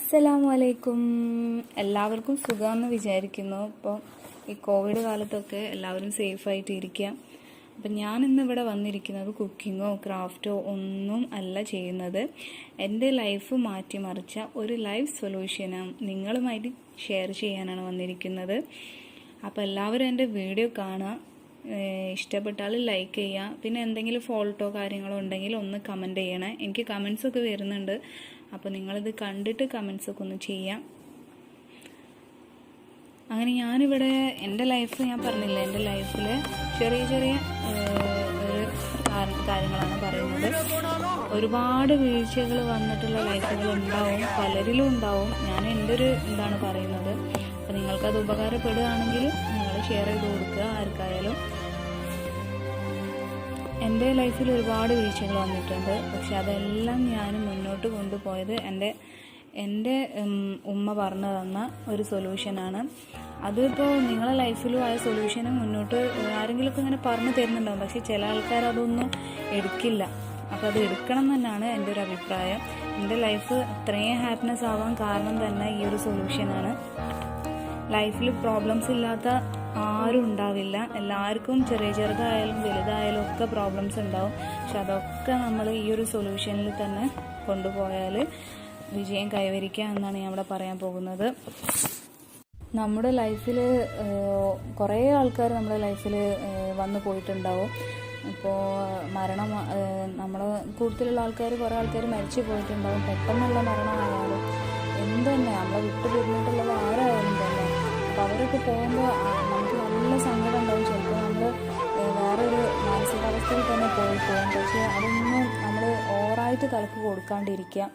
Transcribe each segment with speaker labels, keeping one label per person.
Speaker 1: അസ്സലാമു അലൈക്കും. എല്ലാവർക്കും സുഖമെന്ന് വിചാരിക്കുന്നു. ഇപ്പോൾ ഈ കോവിഡ് കാലത്തൊക്കെ എല്ലാവരും സേഫായിട്ട് ഇരിക്കുക. അപ്പം ഞാനിന്ന് ഇവിടെ വന്നിരിക്കുന്നത് കുക്കിങ്ങോ ക്രാഫ്റ്റോ ഒന്നും അല്ല ചെയ്യുന്നത്. എൻ്റെ ലൈഫ് മാറ്റിമറിച്ച ഒരു ലൈഫ് സൊല്യൂഷന് നിങ്ങളുമായിട്ട് ഷെയർ ചെയ്യാനാണ് വന്നിരിക്കുന്നത്. അപ്പോൾ എല്ലാവരും എൻ്റെ വീഡിയോ കാണുക, ഇഷ്ടപ്പെട്ടാൽ ലൈക്ക് ചെയ്യുക. പിന്നെ എന്തെങ്കിലും ഫോൾട്ടോ കാര്യങ്ങളോ ഉണ്ടെങ്കിൽ ഒന്ന് കമൻറ്റ് ചെയ്യണേ. എനിക്ക് കമൻസൊക്കെ വരുന്നുണ്ട്, അപ്പോൾ നിങ്ങളിത് കണ്ടിട്ട് കമൻസൊക്കെ ഒന്ന് ചെയ്യാം. അങ്ങനെ ഞാനിവിടെ എൻ്റെ ലൈഫ് ഞാൻ പറഞ്ഞില്ല, എൻ്റെ ലൈഫിൽ ചെറിയ ചെറിയ കാര്യങ്ങളാണ് പറയുന്നത്. ഒരുപാട് വീഴ്ചകൾ വന്നിട്ടുള്ള ലൈഫുകൾ ഉണ്ടാവും, പലരിലും ഉണ്ടാവും. ഞാൻ എൻ്റെ ഒരു ഇതാണ് പറയുന്നത്. അപ്പോൾ നിങ്ങൾക്കത് ഉപകാരപ്പെടുകയാണെങ്കിൽ നിങ്ങൾ ഷെയർ ചെയ്ത് കൊടുക്കുക ആർക്കായാലും. എൻ്റെ ലൈഫിൽ ഒരുപാട് വീഴ്ചകൾ വന്നിട്ടുണ്ട്, പക്ഷെ അതെല്ലാം ഞാൻ മുന്നോട്ട് കൊണ്ടുപോയത് എൻ്റെ ഉമ്മ പറഞ്ഞു തന്ന ഒരു സൊല്യൂഷനാണ്. അതിപ്പോൾ നിങ്ങളെ ലൈഫിലും ആ സൊല്യൂഷന് മുന്നോട്ട് ആരെങ്കിലുമൊക്കെ ഇങ്ങനെ പറഞ്ഞു തരുന്നുണ്ടാവും, പക്ഷെ ചില ആൾക്കാർ അതൊന്നും എടുക്കില്ല. അപ്പോൾ അത് എടുക്കണം തന്നെയാണ് എൻ്റെ ഒരു അഭിപ്രായം. എൻ്റെ ലൈഫ് ഇത്രയും ഹാപ്പിനെസ് ആവാൻ കാരണം തന്നെ ഈ ഒരു സൊല്യൂഷനാണ്. ലൈഫിൽ പ്രോബ്ലംസ് ഇല്ലാത്ത ആരും ഉണ്ടാവില്ല. എല്ലാവർക്കും ചെറുതായാലും വലുതായാലും ഒക്കെ പ്രോബ്ലംസ് ഉണ്ടാവും. പക്ഷെ അതൊക്കെ നമ്മൾ ഈ ഒരു സൊല്യൂഷനിൽ തന്നെ കൊണ്ടുപോയാൽ വിജയം കൈവരിക്കുക എന്നാണ് ഞാൻ ഇവിടെ പറയാൻ പോകുന്നത്. നമ്മുടെ ലൈഫിൽ കുറേ ആൾക്കാർ നമ്മുടെ ലൈഫിൽ വന്നു പോയിട്ടുണ്ടാവും. ഇപ്പോൾ മരണം, നമ്മൾ കൂടുതലുള്ള ആൾക്കാർ കുറേ ആൾക്കാർ മരിച്ചു പോയിട്ടുണ്ടാവും. പെട്ടെന്നുള്ള മരണമായാലും എന്ത് തന്നെ നമ്മളെ വിട്ടു പിരിഞ്ഞിട്ടുള്ളത് ആരായാലും തന്നെ. അപ്പോൾ അവരൊക്കെ പോകുമ്പോൾ നമുക്ക് നല്ല സങ്കടം ഉണ്ടാവും. ചിലപ്പോൾ നമ്മൾ വേറൊരു മാനസികാവസ്ഥയിൽ തന്നെ പോയി പോകും. പക്ഷേ അതൊന്നും നമ്മൾ ഓവറായിട്ട് തലക്ക് കൊടുക്കാണ്ടിരിക്കുക.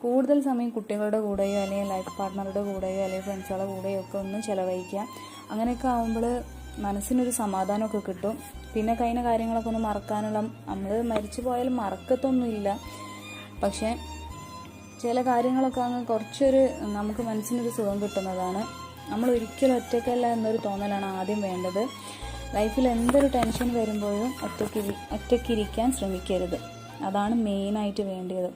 Speaker 1: കൂടുതൽ സമയം കുട്ടികളുടെ കൂടെയോ അല്ലെങ്കിൽ ലൈഫ് പാർട്ട്ണറുടെ കൂടെയോ അല്ലെങ്കിൽ ഫ്രണ്ട്സുകളുടെ കൂടെയോ ഒക്കെ ഒന്ന് ചിലവഴിക്കുക. അങ്ങനെയൊക്കെ ആകുമ്പോൾ മനസ്സിനൊരു സമാധാനമൊക്കെ കിട്ടും. പിന്നെ കഴിഞ്ഞ കാര്യങ്ങളൊക്കെ ഒന്ന് മറക്കാനുള്ള, നമ്മൾ മരിച്ചു പോയാലും മറക്കത്തൊന്നുമില്ല, പക്ഷേ ചില കാര്യങ്ങളൊക്കെ അങ്ങ് കുറച്ചൊരു നമുക്ക് മനസ്സിനൊരു സുഖം കിട്ടുന്നതാണ്. നമ്മൾ ഒരിക്കലും ഒറ്റയ്ക്കല്ല എന്നൊരു തോന്നലാണ് ആദ്യം വേണ്ടത്. ലൈഫിൽ എന്തൊരു ടെൻഷൻ വരുമ്പോഴും ഒറ്റയ്ക്കിരിക്കാൻ ശ്രമിക്കരുത്. അതാണ് മെയിനായിട്ട് വേണ്ടത്.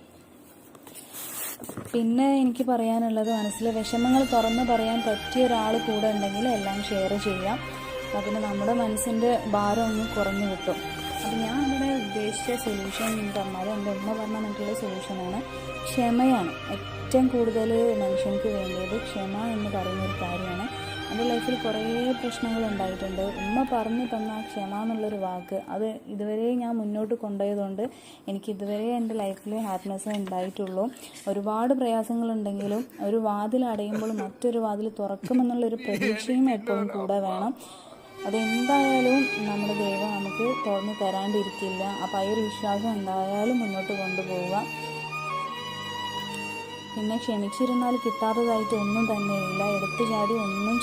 Speaker 1: പിന്നെ എനിക്ക് പറയാനുള്ളത്, മനസ്സിലെ വിഷമങ്ങൾ തുറന്ന് പറയാൻ പറ്റിയ ഒരാൾ കൂടെ ഉണ്ടെങ്കിൽ എല്ലാം ഷെയർ ചെയ്യാം. അതിന് നമ്മുടെ മനസ്സിൻ്റെ ഭാരം ഒന്ന് കുറഞ്ഞു കിട്ടും. അപ്പം ഞാൻ ഇവിടെ ഉദ്ദേശിച്ച സൊല്യൂഷൻ എന്ന് പറഞ്ഞാൽ എൻ്റെ ഉമ്മ പറഞ്ഞിട്ടുള്ള സൊല്യൂഷനാണ്. ക്ഷമയാണ് ഏറ്റവും കൂടുതൽ മനുഷ്യർക്ക് വേണ്ടത്. ക്ഷമ എന്ന് പറയുന്നൊരു കാര്യമാണ്. എൻ്റെ ലൈഫിൽ കുറേ പ്രശ്നങ്ങൾ ഉണ്ടായിട്ടുണ്ട്. ഉമ്മ പറഞ്ഞു തന്ന ആ ക്ഷമ എന്നുള്ളൊരു വാക്ക്, അത് ഇതുവരെ ഞാൻ മുന്നോട്ട് കൊണ്ടുപോയതുകൊണ്ട് എനിക്ക് ഇതുവരെ എൻ്റെ ലൈഫിൽ ഹാപ്പിനെസ് ഉണ്ടായിട്ടുള്ളൂ. ഒരുപാട് പ്രയാസങ്ങളുണ്ടെങ്കിലും ഒരു വാതിൽ അടയുമ്പോൾ മറ്റൊരു വാതിൽ തുറക്കുമെന്നുള്ളൊരു പ്രതീക്ഷയും എപ്പോഴും കൂടെ വേണം. അതെന്തായാലും നമ്മുടെ ദൈവം നമുക്ക് തുറന്ന് തരാണ്ടിരിക്കില്ല. അപ്പോൾ ആ ഒരു വിശ്വാസം എന്തായാലും മുന്നോട്ട് കൊണ്ടുപോവുക. പിന്നെ ക്ഷമിച്ചിരുന്നാൽ കിട്ടാത്തതായിട്ട് ഒന്നും തന്നെയില്ല. എടുത്തു ചാടി ഒന്നും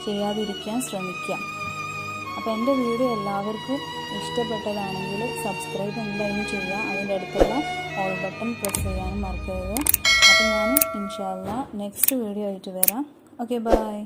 Speaker 1: ചെയ്യാതിരിക്കാൻ ശ്രമിക്കുക. അപ്പോൾ എൻ്റെ വീഡിയോ എല്ലാവർക്കും ഇഷ്ടപ്പെട്ടതാണെങ്കിൽ സബ്സ്ക്രൈബ് എന്തായാലും ചെയ്യുക. അതിൻ്റെ അടുത്തുള്ള ഓൾ ബട്ടൺ പ്രസ് ചെയ്യാനും മറക്കരുത്. അപ്പോൾ ഞാൻ ഇൻഷാ അല്ലാഹ് നെക്സ്റ്റ് വീഡിയോ ആയിട്ട് വരാം. Okay, by.